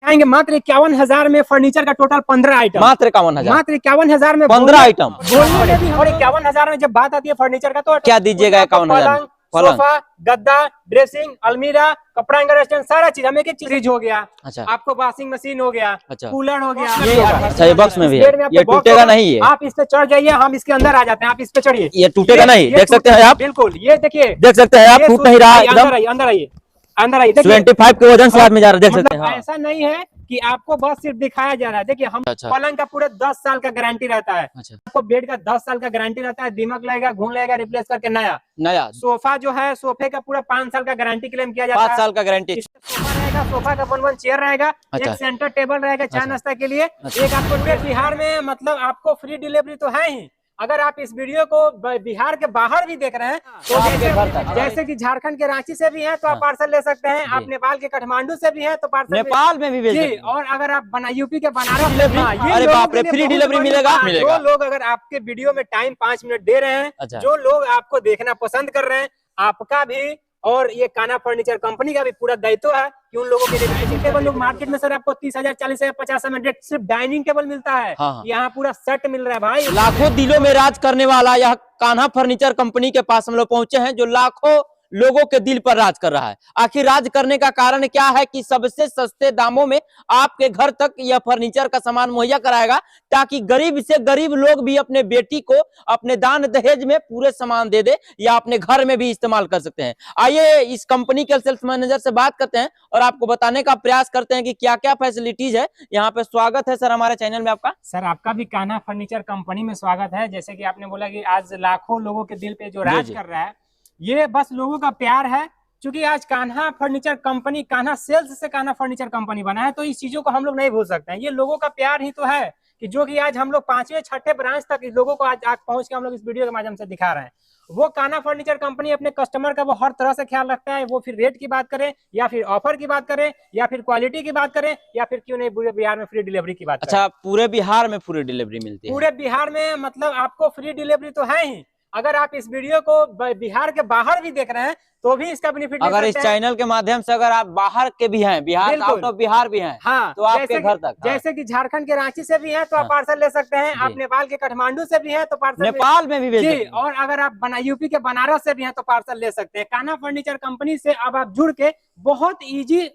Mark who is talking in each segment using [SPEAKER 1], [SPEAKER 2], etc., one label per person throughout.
[SPEAKER 1] आएंगे मात्र 51,000 में फर्नीचर का टोटल 15 आइटम।
[SPEAKER 2] मात्र 51,000,
[SPEAKER 1] मात्र 51,000 में 15
[SPEAKER 2] आइटम।
[SPEAKER 1] बोलने में भी और 51,000 में जब बात आती है फर्नीचर का तो
[SPEAKER 2] क्या दीजिएगा 51,000?
[SPEAKER 1] सोफा, गद्दा, ड्रेसिंग, अलमीरा, कपड़ा हैंगर स्टैंड, सारा चीज हमें फ्रिज हो गया।
[SPEAKER 2] अच्छा,
[SPEAKER 1] आपको वॉशिंग मशीन हो गया।
[SPEAKER 2] अच्छा,
[SPEAKER 1] कूलर हो गया।
[SPEAKER 2] अच्छा, ये बॉक्स में भी है, ये टूटेगा नहीं है।
[SPEAKER 1] आप इस पे चढ़ जाइए, हम इसके अंदर आ जाते हैं, आप इस पे चढ़िए,
[SPEAKER 2] ये टूटेगा नहीं, देख सकते हैं आप।
[SPEAKER 1] बिल्कुल, ये देखिए,
[SPEAKER 2] देख सकते हैं आप, टूट नहीं रहा एकदम।
[SPEAKER 1] अंदर आइए, अंदर आइए।
[SPEAKER 2] 25 के वजन से आदमी जा रहा है, देख सकते हैं।
[SPEAKER 1] ऐसा नहीं है कि आपको बस सिर्फ दिखाया जा रहा है। देखिए हम पलंग का पूरे 10 साल का गारंटी रहता है। आपको बेड का 10 साल का गारंटी रहता है। दीमक लगेगा, घूम लगेगा, रिप्लेस करके नया। सोफा जो है, सोफे का पूरा 5 साल का गारंटी क्लेम किया जाता है।
[SPEAKER 2] 5 साल का गारंटी।
[SPEAKER 1] सोफा रहेगा, सोफा का 1 चेयर रहेगा, एक सेंटर टेबल रहेगा चाय नाश्ता के लिए। एक आपको बिहार में मतलब आपको फ्री डिलीवरी तो है ही। अगर आप इस वीडियो को बिहार के बाहर भी देख रहे हैं तो जैसे कि झारखंड के रांची से भी हैं तो आप पार्सल ले सकते हैं। आप नेपाल के काठमांडू से भी हैं तो पार्सल
[SPEAKER 2] नेपाल में भी भेज सकते हैं।
[SPEAKER 1] और अगर आप यूपी के बनारस में भी,
[SPEAKER 2] अरे बाप रे, फ्री डिलीवरी मिलेगा।
[SPEAKER 1] जो लोग अगर आपके वीडियो में टाइम 5 मिनट दे रहे हैं, जो लोग आपको देखना पसंद कर रहे हैं, आपका भी और ये कान्हा फर्नीचर कंपनी का भी पूरा दायित्व है कि उन लोगों के लिए टेबल लोग मार्केट में सर आपको 30,000, 40,000, 50,000 रेट सिर्फ डाइनिंग टेबल मिलता है। यहाँ पूरा सेट मिल रहा है भाई।
[SPEAKER 2] लाखों दिलों में राज करने वाला यह कान्हा फर्नीचर कंपनी के पास हम लोग पहुंचे हैं, जो लाखों लोगों के दिल पर राज कर रहा है। आखिर राज करने का कारण क्या है कि सबसे सस्ते दामों में आपके घर तक यह फर्नीचर का सामान मुहैया कराएगा, ताकि गरीब से गरीब लोग भी अपने बेटी को अपने दान दहेज में पूरे सामान दे दे या अपने घर में भी इस्तेमाल कर सकते हैं। आइए इस कंपनी के सेल्स मैनेजर से बात करते हैं और आपको बताने का प्रयास करते हैं कि क्या क्या फैसिलिटीज है यहाँ पे। स्वागत है सर हमारे चैनल में आपका।
[SPEAKER 1] सर आपका भी कान्हा फर्नीचर कंपनी में स्वागत है। जैसे कि आपने बोला कि आज लाखों लोगों के दिल पे जो राज कर रहा है, ये बस लोगों का प्यार है। क्योंकि आज Kanha furniture company, Kanha sales से कान्हा फर्नीचर कंपनी बना है, तो इस चीजों को हम लोग नहीं भूल सकते हैं। ये लोगों का प्यार ही तो है कि जो कि आज हम लोग 5वें 6ठे ब्रांच तक इस लोगों को आज पहुंच के हम लोग इस वीडियो के माध्यम से दिखा रहे हैं। वो कान्हा फर्नीचर कंपनी अपने कस्टमर का वो हर तरह से ख्याल रखता है। वो फिर रेट की बात करें या फिर ऑफर की बात करें या फिर क्वालिटी की बात करें या फिर क्यों नहीं पूरे बिहार में फ्री डिलीवरी की बात करें।
[SPEAKER 2] अच्छा, पूरे बिहार में फ्री डिलीवरी मिलती है?
[SPEAKER 1] पूरे बिहार में मतलब आपको फ्री डिलीवरी तो है ही। अगर आप इस वीडियो को बिहार के बाहर भी देख रहे हैं तो भी इसका बेनिफिट
[SPEAKER 2] अगर इस चैनल के माध्यम से अगर आप बाहर के भी हैं, बिहार आउट ऑफ बिहार भी हैं,
[SPEAKER 1] हाँ,
[SPEAKER 2] तो आपके घर तक।
[SPEAKER 1] जैसे कि झारखंड के रांची से भी हैं तो आप पार्सल ले सकते हैं। आप नेपाल के काठमांडू से भी हैं तो पार्सल
[SPEAKER 2] नेपाल में भी भेज सकते हैं।
[SPEAKER 1] और अगर आप यूपी के बनारस से भी हैं तो पार्सल ले सकते हैं। कान्हा फर्नीचर कंपनी से अब आप जुड़ के बहुत ईजी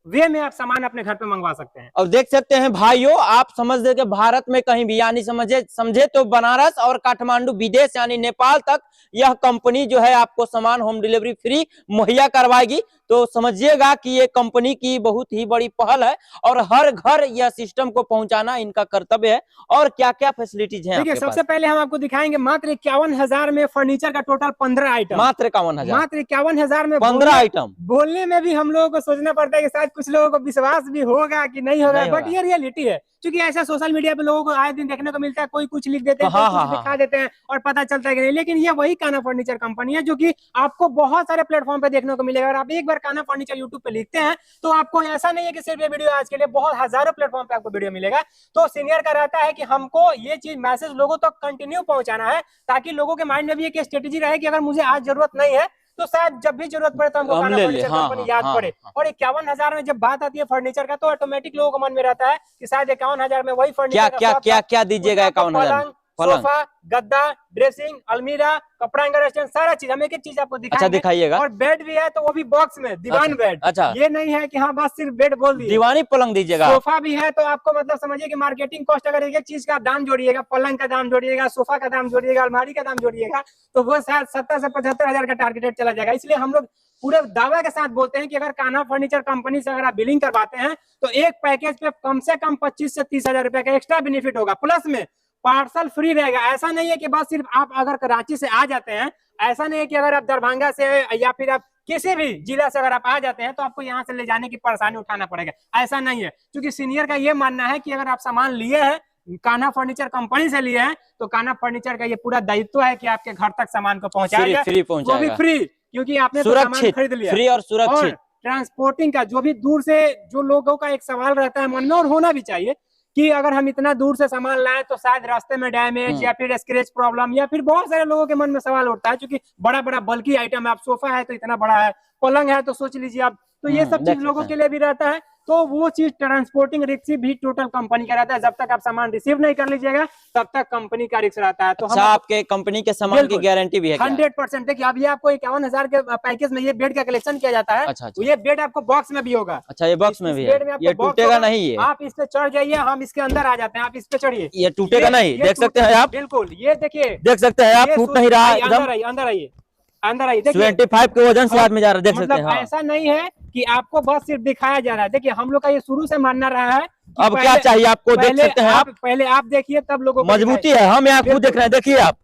[SPEAKER 1] वे में आप सामान अपने घर पे मंगवा सकते हैं।
[SPEAKER 2] और देख सकते हैं भाइयों, आप समझ दे कि भारत में कहीं भी यानी समझे तो बनारस और काठमांडू विदेश यानी नेपाल तक यह कंपनी जो है आपको सामान होम डिलीवरी फ्री मुहैया करवाएगी। तो समझिएगा कि ये कंपनी की बहुत ही बड़ी पहल है और हर घर यह सिस्टम को पहुंचाना इनका कर्तव्य है। और क्या क्या फैसिलिटीज है?
[SPEAKER 1] देखिए सबसे पहले हम आपको दिखाएंगे मात्र 51,000 में फर्नीचर का टोटल 15 आइटम।
[SPEAKER 2] मात्र 51,000,
[SPEAKER 1] मात्र 51,000 में
[SPEAKER 2] 15 आइटम।
[SPEAKER 1] बोलने में भी हम लोगों को सोचना पड़ता है कि शायद कुछ लोगों को विश्वास भी होगा कि नहीं होगा, बट ये रियलिटी है। क्योंकि ऐसा सोशल मीडिया पे लोगों को आए दिन देखने को मिलता है, कोई कुछ लिख देते हैं, कोई कुछ दिखा देते हैं और पता चलता है कि नहीं। लेकिन ये वही कान्हा फर्नीचर कंपनी है जो कि आपको बहुत सारे प्लेटफॉर्म पे देखने को मिलेगा। अगर आप एक बार कान्हा फर्नीचर यूट्यूब पे लिखते हैं तो आपको ऐसा नहीं है कि सिर्फ ये वीडियो आज के लिए, बहुत हजारों प्लेटफॉर्म पे आपको वीडियो मिलेगा। तो सीनियर का रहता है कि हमको ये चीज मैसेज लोगों तक कंटिन्यू पहुंचाना है, ताकि लोगों के माइंड में भी एक स्ट्रेटेजी रहे कि अगर मुझे आज जरूरत नहीं है तो शायद जब भी जरूरत पड़े तो हमको कान्हा फर्नीचर कंपनी याद पड़े। और 51,000 में जब बात आती है फर्नीचर का तो ऑटोमेटिक लोगों को मन में रहता है कि शायद 51,000 में वही फर्नीचर
[SPEAKER 2] क्या दीजिएगा 51,000?
[SPEAKER 1] सोफा, गद्दा, ड्रेसिंग, अलमीरा, कपड़ा हैंगर स्टैंड, सारा चीज। हम एक चीज आपको
[SPEAKER 2] दिखाइएगा।
[SPEAKER 1] और बेड भी है तो वो भी बॉक्स में, दीवान बेड।
[SPEAKER 2] अच्छा,
[SPEAKER 1] ये नहीं है कि हाँ बस सिर्फ बेड बोल दिए,
[SPEAKER 2] दीवानी पलंग दीजिएगा।
[SPEAKER 1] सोफा भी है तो आपको मतलब समझिए कि मार्केटिंग कॉस्ट अगर एक चीज का दाम जोड़िएगा, पलंग का दाम जोड़िएगा, सोफा का दाम जोड़िएगा, अलमारी का दाम जोड़िएगा, तो वो शायद 70 से 75,000 का टारगेटेड चला जाएगा। इसलिए हम लोग पूरे दावा के साथ बोलते हैं कि अगर कान्हा फर्नीचर कंपनी से अगर आप बिलिंग करवाते हैं तो एक पैकेज पे कम से कम 25 से 30,000 रुपए का एक्स्ट्रा बेनिफिट होगा। प्लस में पार्सल फ्री रहेगा। ऐसा नहीं है कि बस सिर्फ आप अगर कराची से आ जाते हैं, ऐसा नहीं है कि अगर आप दरभंगा से या फिर आप किसी भी जिला से अगर आप आ जाते हैं तो आपको यहाँ से ले जाने की परेशानी उठाना पड़ेगा। ऐसा नहीं है, क्योंकि सीनियर का ये मानना है कि अगर आप सामान लिए हैं, कान्हा फर्नीचर कंपनी से लिए हैं, तो कान्हा फर्नीचर का ये पूरा दायित्व है कि आपके घर तक सामान को पहुंचाएगा, वो भी फ्री, क्योंकि आपने तो सामान खरीद लिया।
[SPEAKER 2] फ्री और सुरक्षित।
[SPEAKER 1] ट्रांसपोर्टिंग का जो भी दूर से जो लोगों का एक सवाल रहता है मन में, और होना भी चाहिए कि अगर हम इतना दूर से सामान लाएं तो शायद रास्ते में डैमेज या फिर स्क्रैच प्रॉब्लम, या फिर बहुत सारे लोगों के मन में सवाल उठता है, क्योंकि बड़ा बड़ा बल्कि आइटम है। आप सोफा है तो इतना बड़ा है, पलंग है तो सोच लीजिए आप, तो ये सब चीज लोगों के लिए भी रहता है। तो वो चीज ट्रांसपोर्टिंग रिस्क भी टोटल कंपनी का रहता है। जब तक आप सामान रिसीव नहीं कर लीजिएगा तब तक कंपनी का रिस्क रहता है। तो
[SPEAKER 2] अच्छा, आपके कंपनी के सामान की गारंटी भी है क्या?
[SPEAKER 1] 100% देखिए, अभी आपको 51,000 के पैकेज में ये बेड का कलेक्शन किया जाता है।
[SPEAKER 2] अच्छा,
[SPEAKER 1] तो ये बेड आपको बॉक्स में भी होगा।
[SPEAKER 2] अच्छा, ये बॉक्स में भी है, ये
[SPEAKER 1] बॉक्स
[SPEAKER 2] टूटेगा नहीं है?
[SPEAKER 1] आप इस पे चढ़ जाइए, हम इसके अंदर आ जाते हैं, आप इस पे चढ़िए,
[SPEAKER 2] ये टूटेगा नहीं, देख सकते हैं आप।
[SPEAKER 1] बिल्कुल, ये देखिए,
[SPEAKER 2] देख सकते हैं आप, टूट नहीं रहा है एकदम।
[SPEAKER 1] अंदर आइए, अंदर आइए, अंदर आइए।
[SPEAKER 2] 25 के वजन से आदमी जा रहा है, देख सकते हैं। हाँ।
[SPEAKER 1] ऐसा नहीं है कि आपको बस सिर्फ दिखाया जा रहा है। देखिए, हम लोग का ये शुरू से मानना रहा है।
[SPEAKER 2] अब क्या चाहिए आपको, देख सकते हैं आप।
[SPEAKER 1] पहले आप देखिए, तब लोगों को
[SPEAKER 2] मजबूती है, हम यहाँ खुद देख रहे हैं, देखिए आप।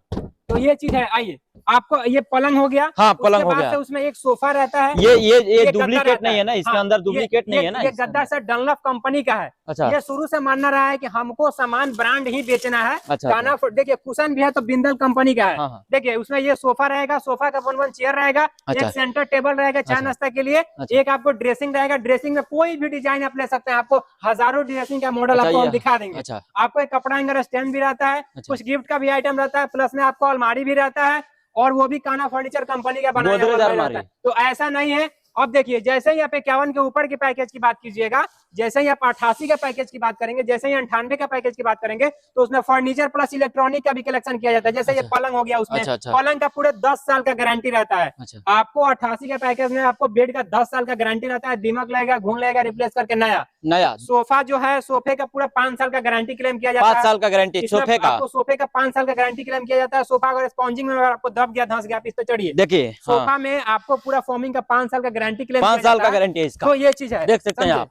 [SPEAKER 1] तो ये चीज है, आइए, आपको ये पलंग हो गया।
[SPEAKER 2] हाँ, पलंग हो गया।
[SPEAKER 1] उसमें एक सोफा रहता है।
[SPEAKER 2] ये डुप्लीकेट नहीं है ना, इसके अंदर डुप्लीकेट नहीं है ना?
[SPEAKER 1] ये गद्दा सर डनलप कंपनी का है।
[SPEAKER 2] अच्छा,
[SPEAKER 1] ये शुरू से मानना रहा है कि हमको सामान ब्रांड ही बेचना है।
[SPEAKER 2] अच्छा,
[SPEAKER 1] गाना देखिए, कुशन भी है तो बिंदल कंपनी का है।
[SPEAKER 2] हाँ। देखिए,
[SPEAKER 1] देखिए, उसमें ये सोफा रहेगा, सोफा का 1 चेयर रहेगा,
[SPEAKER 2] अच्छा,
[SPEAKER 1] एक सेंटर टेबल रहेगा चाय नाश्ता के लिए, एक आपको ड्रेसिंग रहेगा। ड्रेसिंग में कोई भी डिजाइन आप ले सकते हैं, आपको हजारों ड्रेसिंग का मॉडल आपको हम दिखा देंगे।
[SPEAKER 2] अच्छा,
[SPEAKER 1] आपको एक कपड़ा हैंगर स्टैंड भी रहता है, कुछ गिफ्ट का भी आइटम रहता है, प्लस में आपको अलमारी भी रहता है, और वो भी कान्हा फर्नीचर कंपनी का बनाया हुआ रहता है। तो ऐसा नहीं है। अब देखिए, जैसे ही आप 51 के ऊपर के पैकेज की बात कीजिएगा, जैसे ही आप 88 के पैकेज की बात करेंगे, जैसे ही 98 का पैकेज की बात करेंगे, तो उसमें फर्नीचर प्लस इलेक्ट्रॉनिक का भी कलेक्शन किया जाता है। जैसे ये पलंग हो गया, उसमें पलंग का पूरे 10 साल का गारंटी रहता है। आपको 88 के पैकेज में आपको बेड का 10 साल का गारंटी रहता है। दीमक लगेगा, घून लगेगा, रिप्लेस करके नया। सोफा जो है, सोफे का पूरा 5 साल का गारंटी क्लेम किया जाता है।
[SPEAKER 2] 5 साल का गारंटी सोफे का?
[SPEAKER 1] सोफे का 5 साल का गारंटी क्लेम किया जाता है। सोफा अगर स्पॉन्जिंग में अगर आपको दब गया, धंस गया, आप इस पे चढ़िए,
[SPEAKER 2] देखिए,
[SPEAKER 1] सोफा में आपको पूरा फॉर्मिंग का 5 साल का गारंटी क्लेम
[SPEAKER 2] 5 साल का गारंटी है इसका।
[SPEAKER 1] तो ये चीज है,
[SPEAKER 2] देख सकते हैं आप,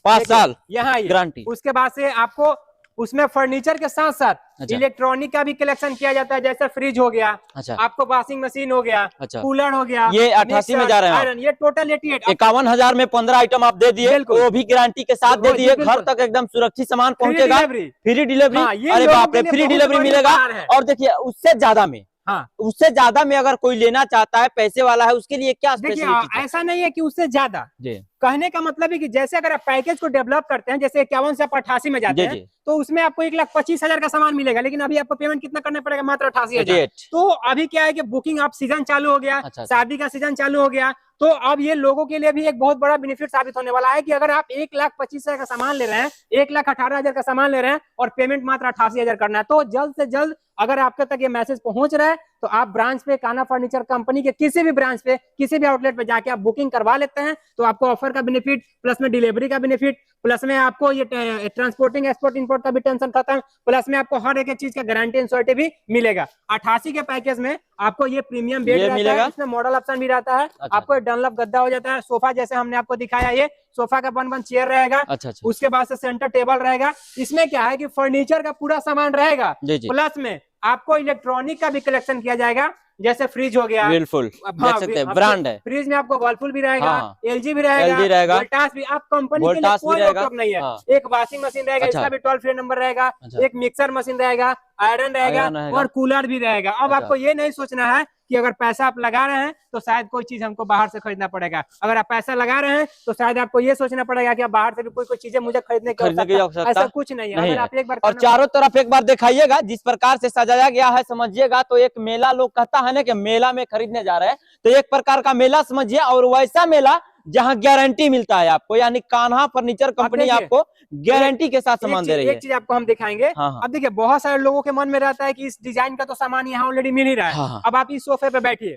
[SPEAKER 2] 5 साल
[SPEAKER 1] यहाँ
[SPEAKER 2] गारंटी।
[SPEAKER 1] उसके बाद से आपको उसमें फर्नीचर के साथ साथ इलेक्ट्रॉनिक का भी कलेक्शन किया जाता है। जैसे फ्रिज हो गया, आपको वॉशिंग मशीन हो गया, कूलर हो गया।
[SPEAKER 2] ये 88 में जा रहे हैं,
[SPEAKER 1] ये टोटल 88।
[SPEAKER 2] 51,000 में 15 आइटम आप दे दिए, वो भी गारंटी के साथ दे दिए। घर तक एकदम सुरक्षित सामान पहुंचेगा, फ्री डिलीवरी। अरे बाप रे, फ्री डिलीवरी मिलेगा। और देखिए, उससे ज्यादा में, उससे ज्यादा में अगर कोई लेना चाहता है, पैसे वाला है, उसके लिए क्या स्पेशलिटी है?
[SPEAKER 1] ऐसा नहीं है कि उससे ज्यादा। कहने का मतलब है कि जैसे अगर आप पैकेज को डेवलप करते हैं, जैसे 51 से आप 88 में जाते हैं, तो उसमें आपको 1,25,000 का सामान मिलेगा। लेकिन अभी आपको पेमेंट कितना करना पड़ेगा? मात्र 88,000। तो अभी क्या है कि बुकिंग आप सीजन चालू हो गया, शादी का सीजन चालू हो गया, तो अब ये लोगों के लिए भी एक बहुत बड़ा बेनिफिट साबित होने वाला है कि अगर आप 1,25,000 का सामान ले रहे हैं, 1,18,000 का सामान ले रहे हैं और पेमेंट मात्र 88,000 करना है, तो जल्द से जल्द अगर आपके तक ये मैसेज पहुंच रहा है तो आप ब्रांच पे, कान्हा फर्नीचर कंपनी के किसी भी ब्रांच पे, किसी भी आउटलेट पे जाके आप बुकिंग करवा लेते हैं, तो आपको ऑफर का बेनिफिट, प्लस में डिलीवरी का बेनिफिट, प्लस में आपको ये ट्रांसपोर्टिंग, एक्सपोर्ट, इंपोर्ट का भी टेंशन खत्म, प्लस में आपको हर एक चीज का गारंटी इंश्योरिटी भी मिलेगा। 88 के पैकेज में आपको ये प्रीमियम बेड रहता है, इसमें मॉडल ऑप्शन भी रहता है। आपको डनलप गद्दा हो जाता है। सोफा जैसे हमने आपको दिखाया, ये सोफा का 1 चेयर रहेगा। उसके बाद से सेंटर टेबल रहेगा। इसमें क्या है कि फर्नीचर का पूरा सामान रहेगा, प्लस में आपको इलेक्ट्रॉनिक का भी कलेक्शन किया जाएगा। जैसे फ्रिज हो गया,
[SPEAKER 2] बिल्कुल देख सकते हैं, ब्रांड है।
[SPEAKER 1] फ्रिज में आपको वर्लपुल भी रहेगा, एलजी भी रहेगा, वोल्टास भी। आप कंपनी के लिए कोई रोक नहीं है। एक वॉशिंग मशीन रहेगा, इसका भी टोल फ्री नंबर रहेगा। एक मिक्सर मशीन रहेगा, आयरन रहेगा और कूलर भी रहेगा। अब आपको ये नहीं सोचना है कि अगर पैसा आप लगा रहे हैं तो शायद कोई चीज हमको बाहर से खरीदना पड़ेगा। अगर आप पैसा लगा रहे हैं तो शायद आपको ये सोचना पड़ेगा कि आप बाहर से भी कोई चीजें मुझे खरीदने की आवश्यकता, ऐसा कुछ नहीं है। अगर आप एक बार,
[SPEAKER 2] और चारों तरफ एक बार दिखाइएगा, जिस प्रकार से सजाया गया है, समझिएगा तो एक मेला, लोग कहता है ना कि मेला में खरीदने जा रहे हैं, तो एक प्रकार का मेला समझिए। और वैसा मेला जहां गारंटी मिलता है आपको, यानी कान्हा फर्नीचर कंपनी आपको गारंटी के साथ सामान दे रही है।
[SPEAKER 1] एक चीज आपको हम दिखाएंगे। अब देखिए, बहुत सारे लोगों के मन में रहता है कि इस डिजाइन का तो सामान यहाँ ऑलरेडी मिल ही रहा है। अब आप इस सोफे पे बैठिए,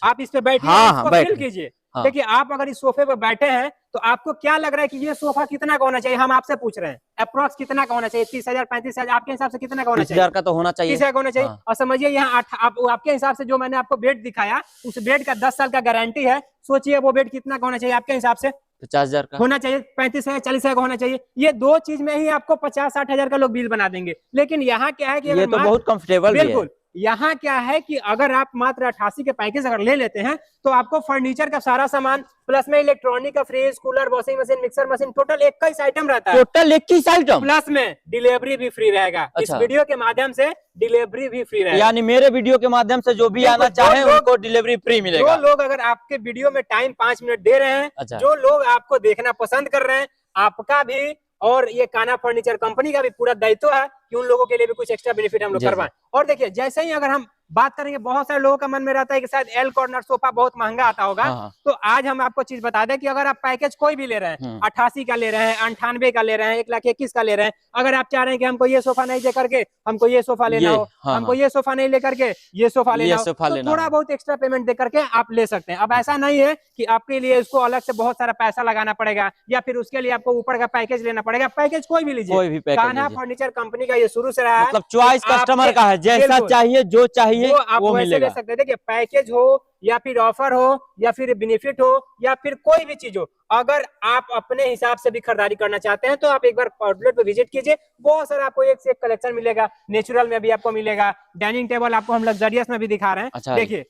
[SPEAKER 1] आप इस पे बैठिए, फील कीजिए। देखिए, आप अगर इस सोफे पे बैठे हैं तो आपको क्या लग रहा है कि ये सोफा कितना का होना चाहिए? हम आपसे पूछ रहे हैं, अप्रोक्स कितना का होना चाहिए? 30,000, 35,000, आपके हिसाब से कितना का होना चाहिए?
[SPEAKER 2] 30,000 का तो होना चाहिए,
[SPEAKER 1] 30,000 का होना चाहिए। और समझिए, यहाँ आपके हिसाब से जो मैंने आपको बेड दिखाया, उस बेड का 10 साल का गारंटी है। सोचिए वो बेड कितना का होना चाहिए आपके हिसाब से?
[SPEAKER 2] 50,000 का
[SPEAKER 1] होना चाहिए, 35,000, 40,000 का होना चाहिए। ये दो चीज में ही आपको 50-60,000 का लोग बिल बना देंगे। लेकिन यहाँ क्या है कि
[SPEAKER 2] ये तो बहुत कंफर्टेबल,
[SPEAKER 1] बिल्कुल। यहाँ क्या है कि अगर आप मात्र 88 के पैकेज अगर ले लेते हैं तो आपको फर्नीचर का सारा सामान, प्लस में इलेक्ट्रॉनिक का fridge, cooler, washing machine, mixer machine, total 21 item रहता है।
[SPEAKER 2] टोटल 21 आइटम,
[SPEAKER 1] प्लस में डिलीवरी भी फ्री रहेगा। इस वीडियो के माध्यम से डिलीवरी भी फ्री रहेगा,
[SPEAKER 2] यानी मेरे वीडियो के माध्यम से जो भी आना चाहे उनको डिलीवरी फ्री मिलेगा।
[SPEAKER 1] जो लोग अगर आपके वीडियो में टाइम 5 मिनट दे रहे हैं, जो लोग आपको देखना पसंद कर रहे हैं, आपका भी और ये कान्हा फर्नीचर कंपनी का भी पूरा दायित्व है कि उन लोगों के लिए भी कुछ एक्स्ट्रा बेनिफिट हम लोग करवाएं। और देखिए, जैसे ही अगर हम बात करेंगे, बहुत सारे लोगों का मन में रहता है कि शायद एल कॉर्नर सोफा बहुत महंगा आता होगा।
[SPEAKER 2] हाँ।
[SPEAKER 1] तो आज हम आपको चीज बता दें कि अगर आप पैकेज कोई भी ले रहे हैं, 88 का ले रहे हैं, 98 का ले रहे हैं, 1,21,000 का ले रहे हैं, अगर आप चाह रहे हैं कि हमको ये सोफा नहीं दे करके हमको ये सोफा लेना हो, हमको ये सोफा नहीं लेकर के ये सोफा लेना हो, तो थोड़ा बहुत एक्स्ट्रा पेमेंट दे करके आप ले सकते हैं। अब ऐसा नहीं है कि आपके लिए इसको अलग से बहुत सारा पैसा लगाना पड़ेगा या फिर उसके लिए आपको ऊपर का पैकेज लेना पड़ेगा। पैकेज कोई भी लीजिए, कान्हा फर्नीचर कंपनी का ये शुरू से रहा है,
[SPEAKER 2] मतलब चॉइस कस्टमर का है, जैसा चाहिए जो चाहिए वो मिलेगा।
[SPEAKER 1] ले सकते हैं। देखिए पैकेज हो या फिर ऑफर हो या फिर बेनिफिट हो या फिर कोई भी चीज हो, अगर आप अपने हिसाब से भी खरीदारी करना चाहते हैं तो आप एक बार आउटलेट पे विजिट कीजिए। बहुत सारा आपको एक से एक कलेक्शन मिलेगा, नेचुरल में भी आपको मिलेगा, डाइनिंग टेबल आपको हम लग्जरियस में भी दिखा रहे हैं।
[SPEAKER 2] अच्छा,
[SPEAKER 1] देखिए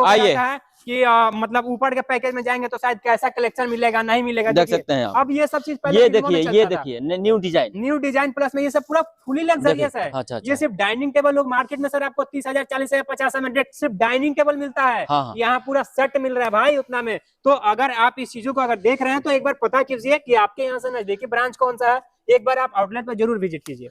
[SPEAKER 1] आइए कि मतलब ऊपर के पैकेज में जाएंगे तो शायद कैसा कलेक्शन मिलेगा नहीं मिलेगा,
[SPEAKER 2] देख सकते हैं
[SPEAKER 1] अब ये सब चीज पहले
[SPEAKER 2] ये देखिए न्यू डिजाइन
[SPEAKER 1] प्लस में ये सब पूरा फुली लग्जरियस है।
[SPEAKER 2] अच्छा।
[SPEAKER 1] ये सिर्फ डाइनिंग टेबल, लोग मार्केट में सर आपको 30,000 40,000 50,000 में सिर्फ डाइनिंग टेबल मिलता है, यहाँ पूरा सेट मिल रहा है भाई उतना में। तो अगर आप इस चीजों को अगर देख रहे हैं तो एक बार पता कीजिए कि आपके यहाँ से नजदीकी ब्रांच कौन सा है, एक बार आप आउटलेट पे जरूर विजिट कीजिए।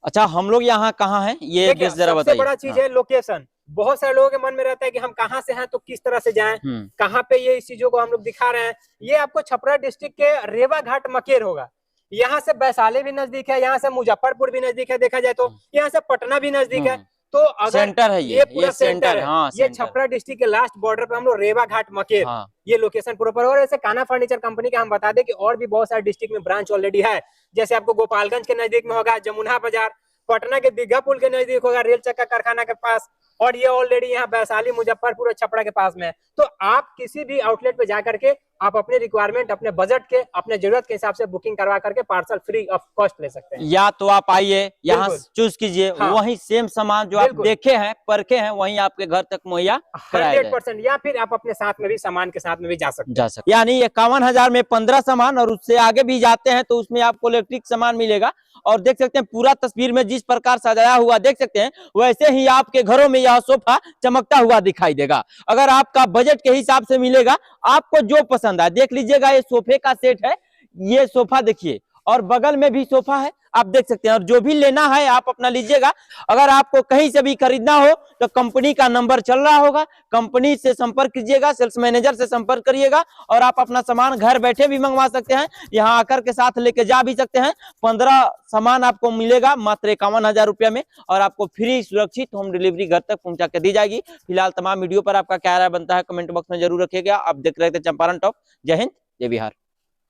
[SPEAKER 2] अच्छा, हम लोग यहाँ कहाँ हैं ये जरा बताइए।
[SPEAKER 1] सबसे बड़ा चीज है लोकेशन। बहुत सारे लोगों के मन में रहता है कि हम कहाँ से हैं तो किस तरह से जाएं, कहाँ पे ये इस चीजों को हम लोग दिखा रहे हैं। ये आपको छपरा डिस्ट्रिक्ट के रेवा घाट मकेर होगा, यहाँ से वैशाली भी नजदीक है, यहाँ से मुजफ्फरपुर भी नजदीक है, देखा जाए तो यहाँ से पटना भी नजदीक है। तो अगर
[SPEAKER 2] सेंटर है ये पूरा सेंटर है,
[SPEAKER 1] ये छपरा डिस्ट्रिक्ट के लास्ट बॉर्डर पे हम लोग रेवा घाट मकेर, ये लोकेशन प्रॉपर। और ऐसे कान्हा फर्नीचर कंपनी के हम बता दें कि और भी बहुत सारे डिस्ट्रिक्ट में ब्रांच ऑलरेडी है, जैसे आपको गोपालगंज के नजदीक में होगा जमुना बाजार, पटना के दीघा पुल के नजदीक होगा रेल चक्का कारखाना के पास, और ये ऑलरेडी यहाँ वैशाली मुजफ्फरपुर और छपरा के पास में है। तो आप किसी भी आउटलेट पे जाकर के आप अपने रिक्वायरमेंट, अपने बजट के, अपने जरूरत के हिसाब से बुकिंग करवा करके पार्सल फ्री ऑफ कॉस्ट ले सकते हैं।
[SPEAKER 2] या तो आप आइए यहाँ चूज कीजिए, वहीं सेम सामान जो आप देखे हैं परखे हैं वहीं आपके घर तक मुहैया
[SPEAKER 1] 100%, या फिर आप अपने साथ में भी सामान के साथ में भी जा सकते
[SPEAKER 2] यानी 51,000 में 15 सामान, और उससे आगे भी जाते हैं तो उसमें आपको इलेक्ट्रिक सामान मिलेगा। और देख सकते हैं पूरा तस्वीर में जिस प्रकार सजाया हुआ देख सकते हैं, वैसे ही आपके घरों में यह सोफा चमकता हुआ दिखाई देगा। अगर आपका बजट के हिसाब से मिलेगा, आपको जो पसंद आए देख लीजिएगा। ये सोफे का सेट है, ये सोफा देखिए, और बगल में भी सोफा है, आप देख सकते हैं। और जो भी लेना है आप अपना लीजिएगा। अगर आपको कहीं से भी खरीदना हो तो कंपनी का नंबर चल रहा होगा, कंपनी से संपर्क कीजिएगा, सेल्स मैनेजर से संपर्क करिएगा और आप अपना सामान घर बैठे भी मंगवा सकते हैं, यहाँ आकर के साथ लेके जा भी सकते हैं। 15 सामान आपको मिलेगा मात्र 51,000 रुपया में, और आपको फ्री सुरक्षित होम डिलीवरी घर तक पहुंचा के दी जाएगी। फिलहाल तमाम वीडियो पर आपका क्या राय बनता है कमेंट बॉक्स में जरूर रखिएगा। आप देख रहे थे चंपारण टॉप। जय हिंद, जय बिहार।